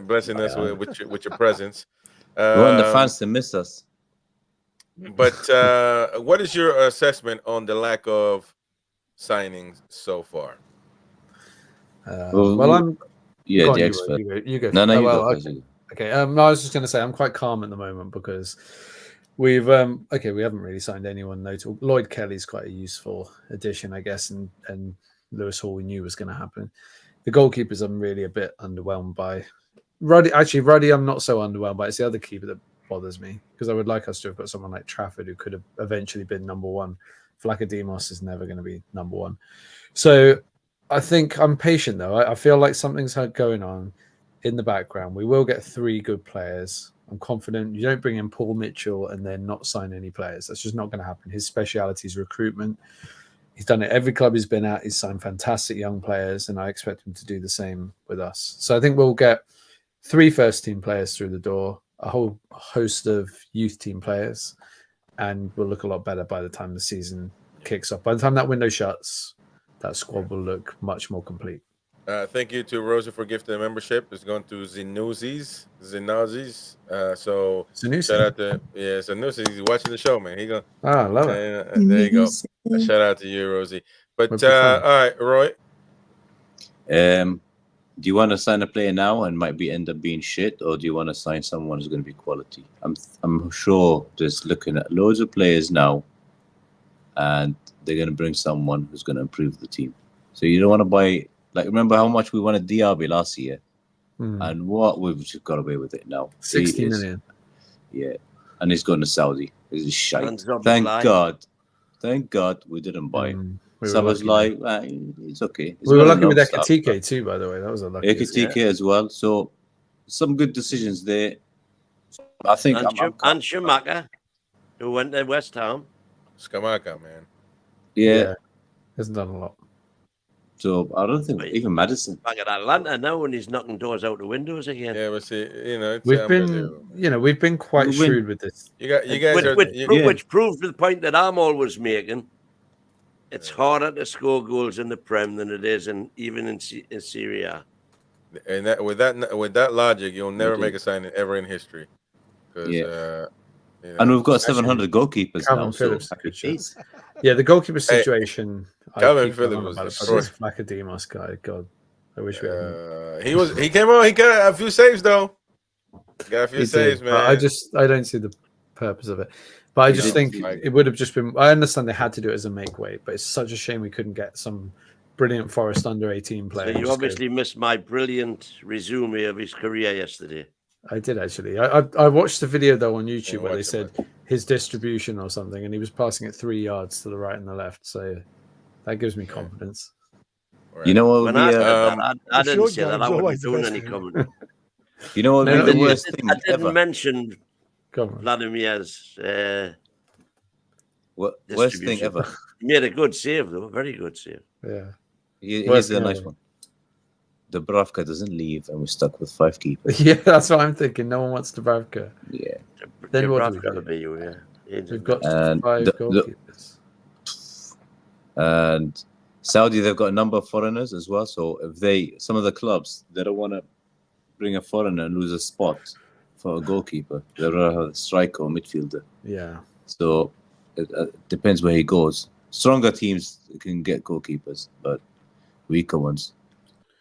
Blessing us with your presence. We want the fans to miss us. But what is your assessment on the lack of signings so far? Well, I'm. Yeah, the expert. You go. No, you go. Okay. I was just going to say I'm quite calm at the moment because we haven't really signed anyone notable. Lloyd Kelly's quite a useful addition, I guess, and Lewis Hall we knew was going to happen. The goalkeepers I'm really a bit underwhelmed by. Ruddy, I'm not so underwhelmed by. It's the other keeper that bothers me because I would like us to have got someone like Trafford who could have eventually been number one. Flacademos is never going to be number one. So I think I'm patient though. I feel like something's going on in the background. We will get 3 good players. I'm confident. You don't bring in Paul Mitchell and then not sign any players. That's just not going to happen. His speciality is recruitment. He's done it every club he's been at. He's signed fantastic young players, and I expect him to do the same with us. So I think we'll get 3 first-team players through the door, a whole host of youth team players, and we'll look a lot better by the time the season kicks off. By the time that window shuts, that squad will look much more complete. Thank you to Rosa for gifting a membership. It's going to Zinuzis. So Zanussi. Shout out to Zanussi. He's watching the show, man. He go. I love it. There you go. Shout out to you, Rosie. But all right, Roy. Do you want to sign a player now and might end up being shit, or do you want to sign someone who's going to be quality? I'm sure just looking at loads of players now, and they're going to bring someone who's going to improve the team. So you don't want to buy. Like, remember how much we wanted Diaby last year? And what we've just got away with it now. 60 million. Yeah. And he's going to Saudi. This is shite. Thank God we didn't buy him. So I was like, it's okay. We were lucky with Ekatike too, by the way. That was a lucky. Ekatike as well. So some good decisions there. I think and Schumacher. who went to West Ham. Scamacca, man. Yeah. Hasn't done a lot. So I don't think even Madison. Back at Atlanta now, and he's knocking doors out the windows again. Yeah, but see, it's we've been quite shrewd with this. You guys which proves the point that I'm always making. It's harder to score goals in the Prem than it is even in Serie A. And with that logic, you'll never make a signing ever in history. And we've got 700 goalkeepers now. Yeah, the goalkeeper situation. Calvin Phillips was this Lacademos guy. God, I wish we had. He came on. He got a few saves though. Got a few saves, man. I don't see the purpose of it. But I just think it would have just been. I understand they had to do it as a make weight, but it's such a shame we couldn't get some brilliant Forest under 18 player. So you obviously missed my brilliant resume of his career yesterday. I did actually. I watched the video though on YouTube where they said his distribution or something, and he was passing it 3 yards to the right and the left. So that gives me confidence. Right. You know what? When I didn't say that. I wasn't doing any comment. You know what? The worst thing I didn't ever. mention Vladimir's. Worst thing ever. He made a good save though, very good save. Yeah. Here's the nice one. Dubravka doesn't leave, and we're stuck with 5 keepers. Yeah, that's what I'm thinking. No one wants Dubravka. Yeah. Then what do we do? We've got 5 goalkeepers. And Saudi, they've got a number of foreigners as well. So if some of the clubs, they don't want to bring a foreigner and lose a spot for a goalkeeper. They'd rather have a striker or midfielder. Yeah. So it depends where he goes. Stronger teams can get goalkeepers, but weaker ones.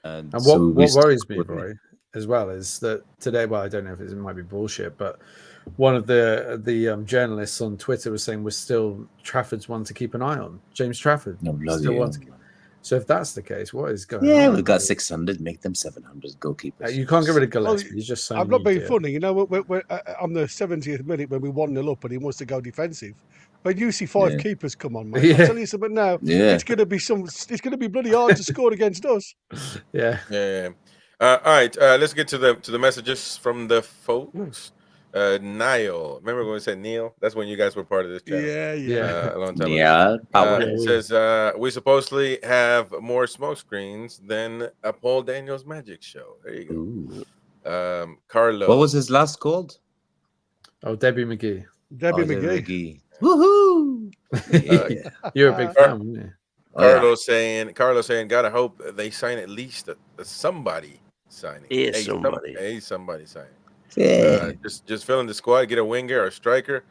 And what worries me, Roy, as well, is that today, well, I don't know if it might be bullshit, but one of the journalists on Twitter was saying Trafford's one to keep an eye on. James Trafford. So if that's the case, what is going on? Yeah, we've got 600, make them 700 goalkeepers. You can't get rid of Gillespie. He's just saying. I'm not being funny. You know, we're on the 70th minute when we 1-0 up and he wants to go defensive. When you see 5 keepers come on, mate, I'll tell you something now. Yeah. It's going to be bloody hard to score against us. Yeah. All right. Let's get to the messages from the folks. Niall, remember when we said Neil? That's when you guys were part of this channel. Yeah. A long time ago. It says we supposedly have more smoke screens than a Paul Daniels magic show. There you go. Carlo. What was his last called? Oh, Debbie McGee. Debbie McGee. Woohoo! You're a big fan, weren't you? Carlos saying, gotta hope they sign at least a somebody signing. Somebody signing. Yeah. Just fill in the squad, get a winger or a striker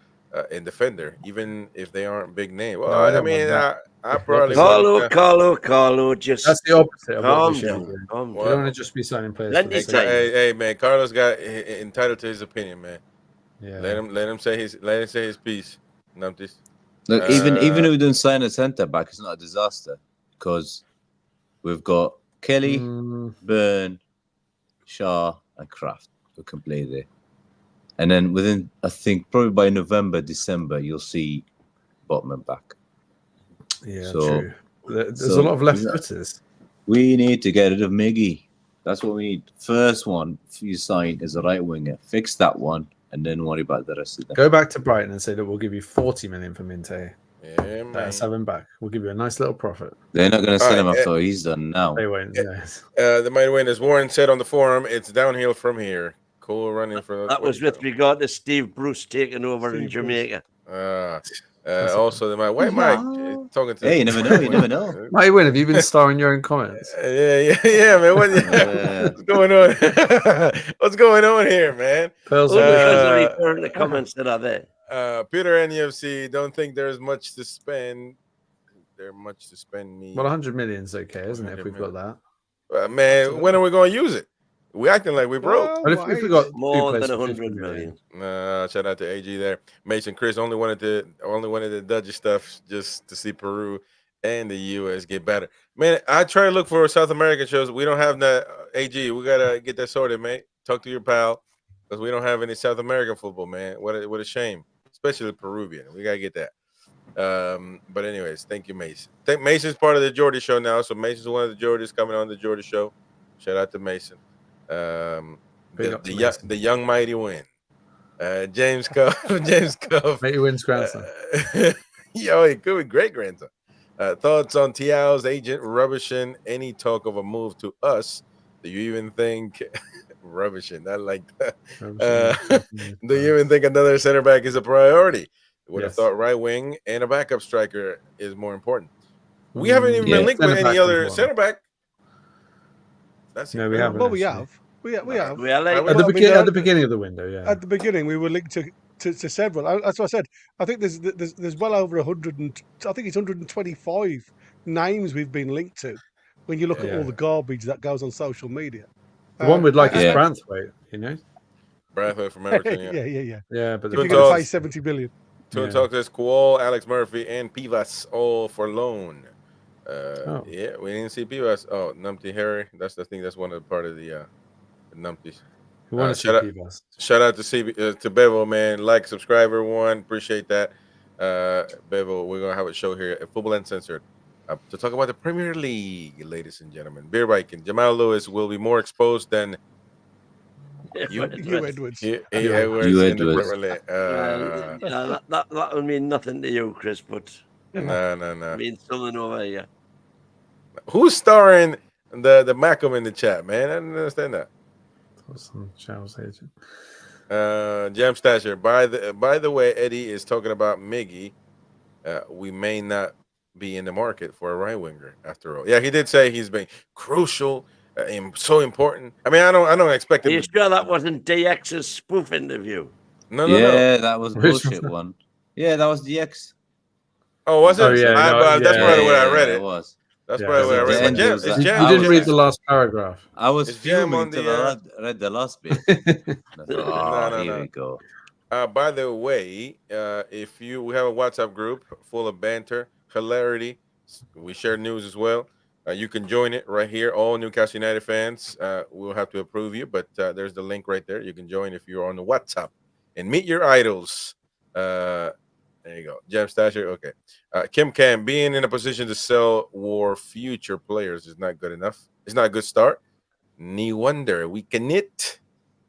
and defender, even if they aren't big name. Well, I probably Carlo, just that's the opposite of calm what down. You don't want to just be signing players. Hey, man, Carlos got entitled to his opinion, man. Yeah. Let him say his piece. Numpties. Look, even if we don't sign a centre back, it's not a disaster because we've got Kelly, Byrne, Shaw, and Kraft who can play there. And then within, I think, probably by November, December, you'll see Botman back. Yeah, true. There's a lot of left footers. We need to get rid of Miggy. That's what we need. First one you sign is a right winger. Fix that one. And then worry about the rest of them. Go back to Brighton and say that we'll give you 40 million for Minte. Yeah, man. Let's have him back. We'll give you a nice little profit. They're not going to sell him after he's done now. They won't. The Mighty Wyn, as Warren said on the forum, it's downhill from here. Cool running for that was with regard to Steve Bruce taking over in Jamaica. Also, why am I talking to? Hey, you never know. You never know. Mighty Wyn, have you been starring your own comments? Yeah, man. What's going on? What's going on here, man? Because the comments that are there. Peter NUFC, don't think there's much to spend. There's much to spend. Well, 100 million's okay, isn't it? If we've got that. Man, when are we going to use it? We acting like we broke. But if we got more than 100 million. Shout out to AG there. Mason Chris only wanted the Dutch stuff just to see Peru and the US get better. Man, I try to look for South American shows. We don't have that. AG, we gotta get that sorted, mate. Talk to your pal because we don't have any South American football, man. What a shame, especially Peruvian. We gotta get that. But anyways, thank you, Mason. I think Mason's part of the Jordy show now, so Mason's one of the Jordys coming on the Jordy show. Shout out to Mason. The young Mighty Wyn. James Cuff. James Cuff. Mighty Wyn's grandson. Yo, it could be great grandson. Thoughts on Tiao's agent rubbishing any talk of a move to us? Do you even think rubbishing? I like that. Do you even think another center back is a priority? Would have thought right wing and a backup striker is more important. We haven't even been linked with any other center back. That's no, we haven't. Well, we have. We have. At the beginning of the window, yeah. At the beginning, we were linked to several. That's what I said. I think there's well over 100, and I think it's 125 names we've been linked to. When you look at all the garbage that goes on social media, the one we'd like is Branthwaite, you know. Branthwaite from Everton, yeah. But if you're going to pay 70 billion. Toon Talk says Kual, Alex Murphy, and Pivas all for loan. Yeah, we didn't see Pivas. Oh, Numpty Harry. That's the thing. That's one of the part of the Numpties. Shout out to Bevo, man. Like, subscribe, everyone. Appreciate that. Bevo, we're gonna have a show here at Football Uncensored to talk about the Premier League, ladies and gentlemen. Beer Viking. Jamal Lewis will be more exposed than you Edwards. You Edwards. That will mean nothing to you, Chris, but no. Means something over here. Who's starring the Macam in the chat, man? I didn't understand that. Charles agent. Jam Stasher. By the way, Eddie is talking about Miggy. We may not be in the market for a right winger after all. Yeah, he did say he's been crucial. So important. I mean, I don't expect him. Are you sure that wasn't DX's spoof interview? No. That was bullshit one. Yeah, that was DX. Oh, was it? Oh, yeah, that's probably where I read it. It was. That's probably where I read it. You didn't read the last paragraph. I was fuming until I read the last bit. No. Here we go. By the way, if we have a WhatsApp group full of banter, hilarity, we share news as well. You can join it right here. All Newcastle United fans, we'll have to approve you, but there's the link right there. You can join if you're on the WhatsApp and meet your idols. There you go. Jam Stasher. Okay. Kim Cam, being in a position to sell war future players is not good enough. It's not a good start. No wonder we can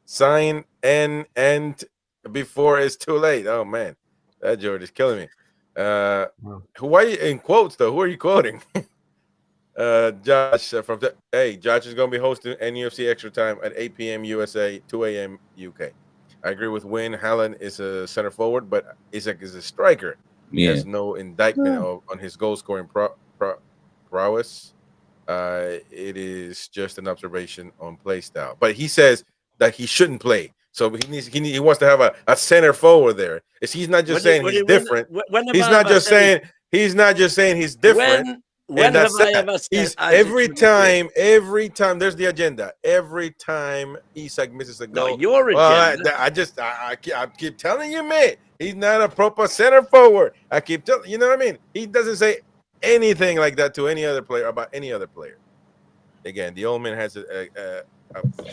sign and before it's too late. Oh man, that George is killing me. Who are you in quotes though? Who are you quoting? Josh Josh is going to be hosting NUFC Extra Time at 8 p.m. USA, 2 a.m. UK. I agree with Wyn. Haaland is a center forward, but Isak is a striker. He has no indictment on his goal scoring prowess. It is just an observation on play style. But he says that he shouldn't play. So he wants to have a center forward there. He's not just saying he's different. He's not just saying he's different. When have I ever said every time there's the agenda. Every time Isak misses a goal, no, your agenda. I keep telling you, man, he's not a proper center forward. I keep telling you know what I mean. He doesn't say anything like that to any other player about any other player. Again, the old man has a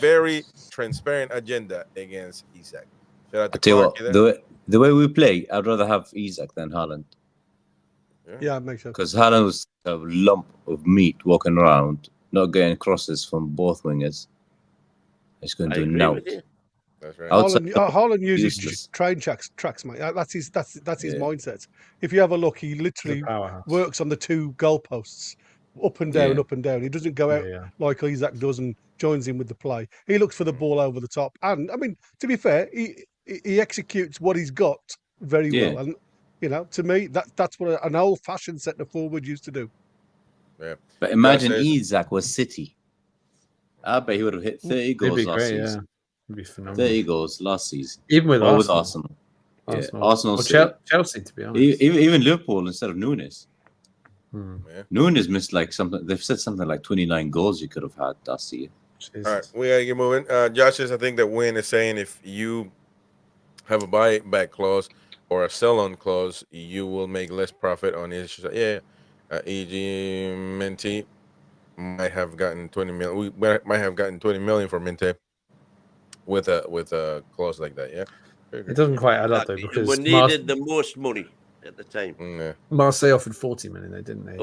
very transparent agenda against Isak. Shout out to Clark, the way we play, I'd rather have Isak than Haaland. Yeah, it makes sense. Because Haaland was a lump of meat walking around, not getting crosses from both wingers. He's going to do now. That's right. Haaland uses train tracks, mate. That's his mindset. If you have a look, he literally works on the two goalposts, up and down, up and down. He doesn't go out like Isak does and joins in with the play. He looks for the ball over the top. And I mean, to be fair, he executes what he's got very well. And you know, to me, that's what an old-fashioned centre forward used to do. Yeah. But imagine Isak was City. I bet he would have hit 30 goals last season. Yeah. It'd be phenomenal. 30 goals last season. Even with Arsenal. Arsenal. Chelsea, to be honest. Even Liverpool instead of Nunes. Nunes missed like something. They've said something like 29 goals you could have had last year. Jesus. All right, we gotta get moving. Josh says, I think that Wyn is saying if you have a buyback clause or a sell-on clause, you will make less profit on his. E.g. Minty might have gotten 20 million. We might have gotten 20 million for Minty with a clause like that. Yeah, it doesn't quite add up though because we needed the most money at the time. Marseille offered 40 million, didn't they?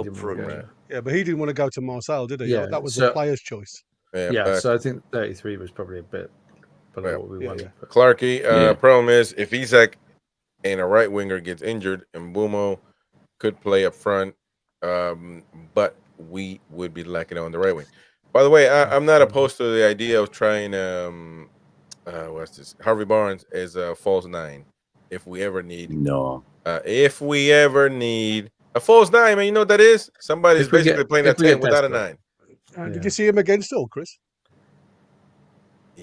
Yeah, but he didn't want to go to Marseille, did he? Yeah, that was the player's choice. Yeah, so I think 33 was probably a bit below what we want. Clarkey, problem is if Isak and a right winger gets injured, and Mbumo could play up front, but we would be lacking on the right wing. By the way, I'm not opposed to the idea of trying what's this? Harvey Barnes as a false 9 if we ever need. No. If we ever need a false 9, man, you know what that is? Somebody's basically playing a 10 without a 9. Did you see him again still, Chris?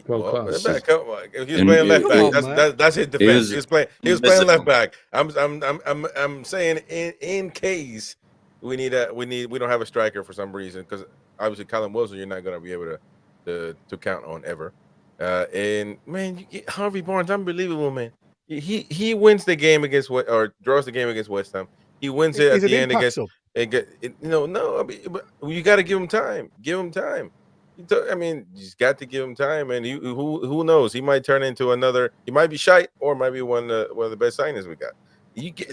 Well, class. If he's playing left back, that's his defense. He was playing left back. I'm saying in case we don't have a striker for some reason, because obviously Callum Wilson you're not going to be able to count on ever. And man, Harvey Barnes, unbelievable, man. He wins the game against or draws the game against West Ham. He wins it at the end against. No, I mean, but you got to give him time. Give him time. I mean, you just got to give him time, and who knows? He might turn into another. He might be shite, or might be one of the best signings we got.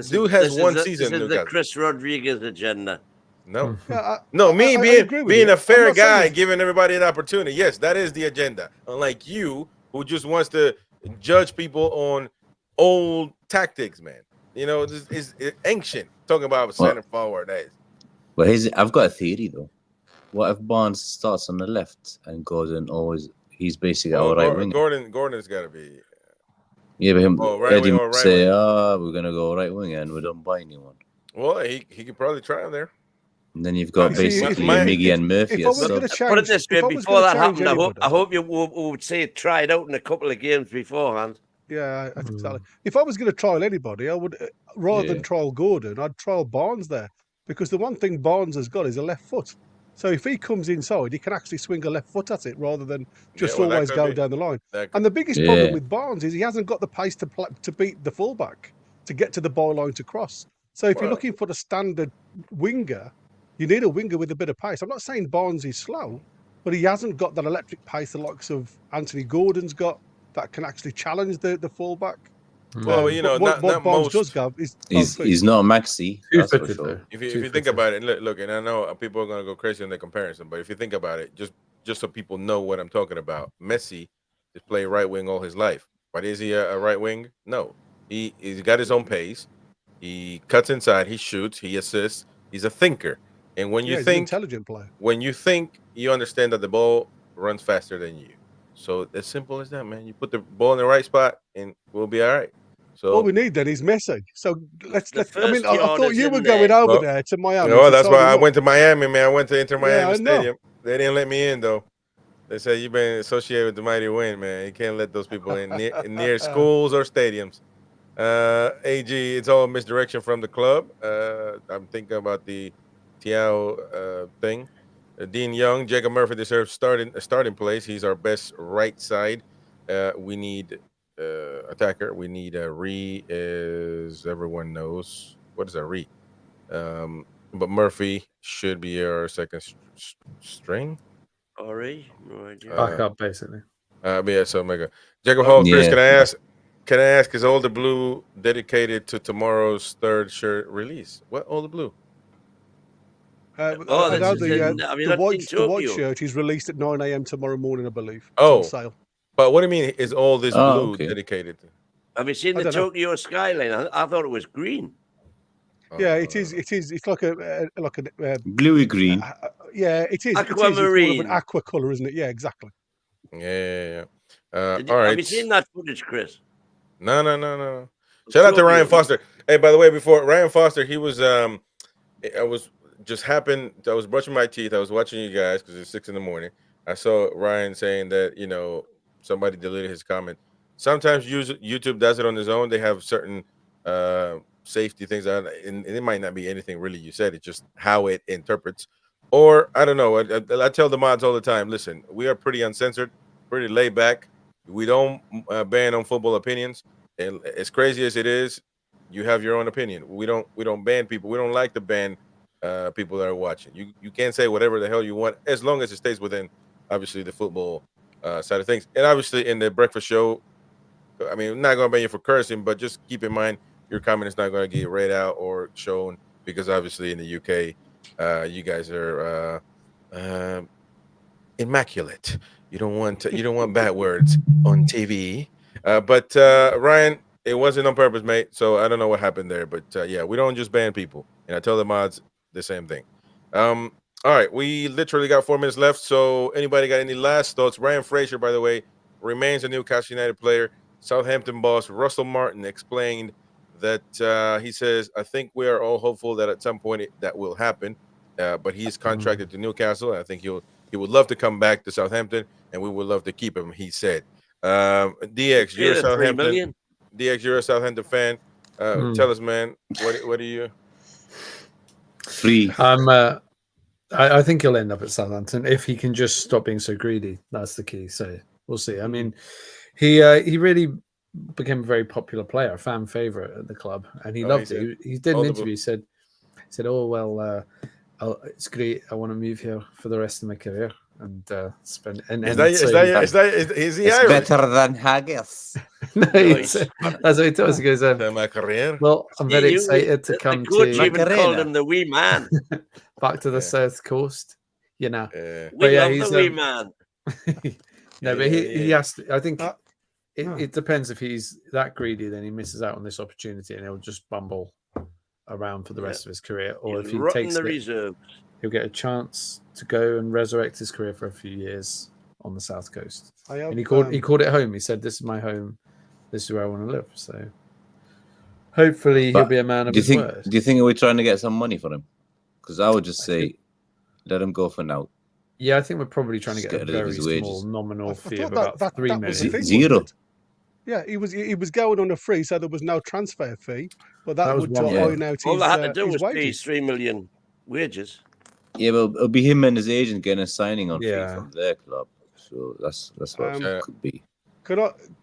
Dude has one season. This is the Chris Rodriguez agenda. No, no, being a fair guy, giving everybody an opportunity. Yes, that is the agenda. Unlike you, who just wants to judge people on old tactics, man. You know, it's ancient. Talking about center forward. But I've got a theory though. What if Barnes starts on the left and Gordon always? He's basically our right wing. Gordon's got to be. Yeah, but him. Right wing or right say, wing. We're gonna go right wing and we don't buy anyone. Well, he could probably try him there. And then you've got basically Miggy and Murphy. Put it this way: before that happened, I hope you would say try it out in a couple of games beforehand. Yeah, exactly. If I was going to trial anybody, I would rather than trial Gordon, I'd trial Barnes there, because the one thing Barnes has got is a left foot. So if he comes inside, he can actually swing a left foot at it rather than just always go down the line. And the biggest problem with Barnes is he hasn't got the pace to beat the fullback, to get to the byline to cross. So if you're looking for the standard winger, you need a winger with a bit of pace. I'm not saying Barnes is slow, but he hasn't got that electric pace the likes of Anthony Gordon's got that can actually challenge the fullback. Well, you know, what not Barnes most. does, Gav, is he's not a maxi. That's for sure. If you think about it, look, and I know people are going to go crazy in the comparison, but if you think about it, just so people know what I'm talking about, Messi has played right wing all his life, but is he a right wing? No, he's got his own pace. He cuts inside, he shoots, he assists. He's a thinker, and when you he's think, an intelligent player. When you think, you understand that the ball runs faster than you. So as simple as that, man. You put the ball in the right spot, and we'll be all right. So all we need then is Messi. So let's. I mean, I thought you were going over there to Miami. No, that's why I went to Miami, man. I went to Inter Miami Stadium. Know. They didn't let me in though. They said you've been associated with the Mighty Wyn, man. You can't let those people in near schools or stadiums. AG, it's all misdirection from the club. I'm thinking about the Tiao thing. Dean Young, Jacob Murphy deserves a starting place. He's our best right side. We need attacker. We need a as everyone knows. What is a re? But Murphy should be our second string. Re? No idea. Backup, basically. Yeah, so mega. Jacob Hall, Chris, can I ask, is All the Blue dedicated to tomorrow's third shirt release? What All the Blue? I know the white shirt is released at 9 a.m. tomorrow morning, I believe. It's on sale. But what do you mean? Is all this blue dedicated to? Have you seen the Tokyo skyline? I thought it was green. Yeah, it is. It is. It's like a bluey green. Yeah, it is. Aquamarine. It's an aqua color, isn't it? Yeah, exactly. Yeah. All right. Have you seen that footage, Chris? No. Shout out to Ryan Foster. Hey, by the way, before Ryan Foster, he was I was brushing my teeth. I was watching you guys because it's 6 a.m. I saw Ryan saying that, somebody deleted his comment. Sometimes YouTube does it on his own. They have certain safety things, and it might not be anything really you said. It's just how it interprets. Or, I don't know. I tell the mods all the time, listen, we are pretty uncensored, pretty laid back. We don't ban on football opinions. And as crazy as it is, you have your own opinion. We don't ban people. We don't like to ban people that are watching. You can't say whatever the hell you want as long as it stays within, obviously, the football side of things. And obviously in the breakfast show, I mean, I'm not going to ban you for cursing, but just keep in mind your comment is not going to get read out or shown because obviously in the UK, you guys are immaculate. You don't want bad words on TV. But Ryan, it wasn't on purpose, mate. So I don't know what happened there. But yeah, we don't just ban people. And I tell the mods the same thing. All right, we literally got 4 minutes left. So anybody got any last thoughts? Ryan Fraser, by the way, remains a Newcastle United player. Southampton boss Russell Martin explained that he says, I think we are all hopeful that at some point that will happen. But he's contracted to Newcastle. And I think he would love to come back to Southampton, and we would love to keep him, he said. DX, you're a Southampton. DX, you're a Southampton fan. Tell us, man, what are you? Free. I think he'll end up at Southampton if he can just stop being so greedy. That's the key. So we'll see. I mean, he really became a very popular player, a fan favorite at the club, and he loved it. He did an interview. He said, "Oh well, it's great. I want to move here for the rest of my career and spend." Is he Irish? Better than haggis. No, that's what he told us. He goes, my career. "Well, I'm very excited to come to." Even called him the wee man. Back to the south coast, you know. We love the wee man. No, but he has to, I think it depends. If he's that greedy, then he misses out on this opportunity and he'll just bumble around for the rest of his career. Or if he takes the reserve, he'll get a chance to go and resurrect his career for a few years on the south coast. And he called it home. He said, "This is my home. This is where I want to live." So hopefully he'll be a man of his word. Do you think we're trying to get some money for him? Because I would just say, let him go for now. Yeah, I think we're probably trying to get a very small nominal fee of about 3 million. Zero. Yeah, he was going on a free, so there was no transfer fee. But that would iron out his all I had to do was wages. pay 3 million wages. Yeah, but it'll be him and his agent getting a signing on fee from their club. So that's what it could be.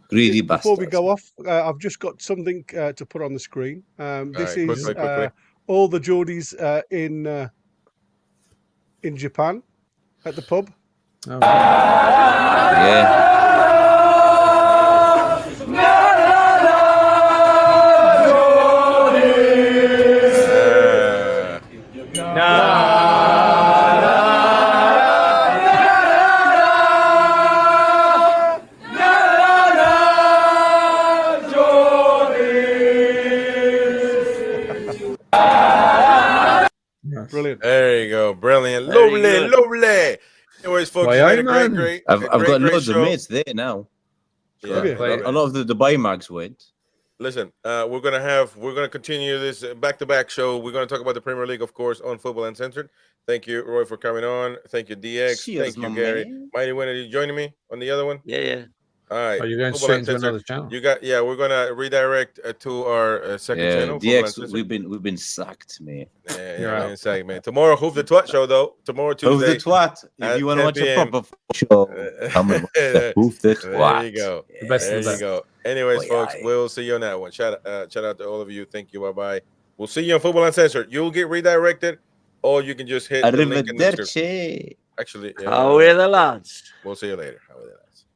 Greedy before bastards. we go off, I've just got something to put on the screen. This is quickly. All the Geordies in Japan at the pub. Oh. Yeah. Brilliant. There you go. Brilliant. Lovely. Anyways, folks, I've got loads of mates there now. Yeah. A lot of the Dubai mags went. Listen, we're gonna continue this back-to-back show. We're gonna talk about the Premier League, of course, on Football Uncensored. Thank you, Roy, for coming on. Thank you, DX. Cheers, thank you, Gary. Mighty Wyn, are you joining me on the other one? Yeah. All right. Are you going straight into another channel? We're gonna redirect to our second channel. DX, we've been sacked, man. Yeah, sacked, man. Tomorrow, Hoof the Twat show though. Tomorrow, Tuesday. Hoof the Twat. If you want to watch a proper show, come and watch the Hoof the Twat. There you go. The best there you go. Anyways, folks, we'll see you on that one. Shout out to all of you. Thank you. Bye. We'll see you on Football Uncensored. You'll get redirected, or you can just hit the link in the description. Actually, how are the lads? We'll see you later. How are the lads?